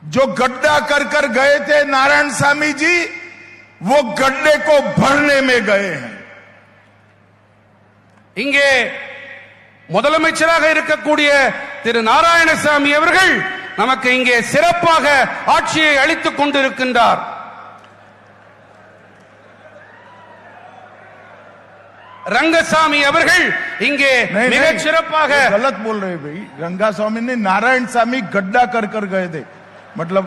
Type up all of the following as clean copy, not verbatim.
जो गड्ढा कर कर गए थे नारायणसामी जी, वो गड्ढे को भरने में गए हैं. இங்கே முதலமைச்சராக இருக்கக்கூடிய திரு நாராயணசாமி அவர்கள் நமக்கு இங்கே சிறப்பாக ஆட்சியை அளித்துக் கொண்டிருக்கின்றார். रंगसामी அவர்கள் இங்கே மிகச் சிறப்பாக गलत बोल रहे भाई. रंगास्वामी ने नारायणसामी गड्ढा कर कर गए थे, मतलब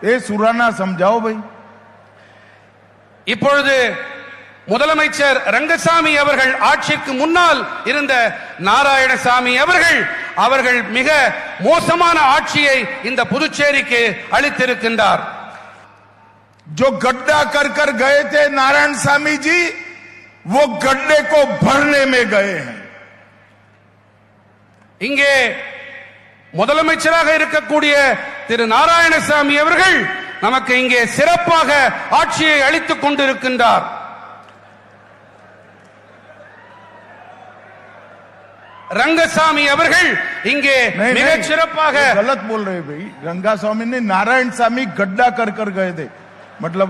ये सुराना समझाओ भाई. இப்பொழுது முதலமைச்சர் ரங்கசாமி அவர்கள் ஆட்சிக்கு முன்னால் இருந்த நாராயணசாமி அவர்கள் மிக மோசமான ஆட்சியை இந்த புதுச்சேரிக்கு அளித்திருக்கின்றார். जो गड्ढा कर कर गए थे नारायणसामी जी, वो गड्ढे को भरने में गए हैं. இங்கே முதலமைச்சராக இருக்கக்கூடிய திரு நாராயணசாமி அவர்கள் நமக்கு இங்கே சிறப்பாக ஆட்சியை அளித்துக் கொண்டிருக்கின்றார். रंगसामी அவர்கள் இங்கே மிகச் சிறப்பாக गलत बोल रहे भाई. रंगास्वामी ने नारायणसामी गड्ढा कर कर गए थे, मतलब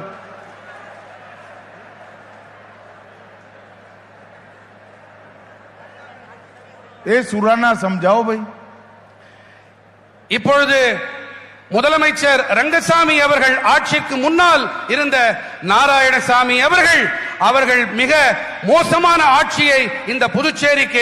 ये सुराना समझाओ भाई. இப்பொழுது முதலமைச்சர் ரங்கசாமி அவர்கள் ஆட்சிக்கு முன்னால் இருந்த நாராயணசாமி அவர்கள் மிக மோசமான ஆட்சியை இந்த புதுச்சேரிக்கு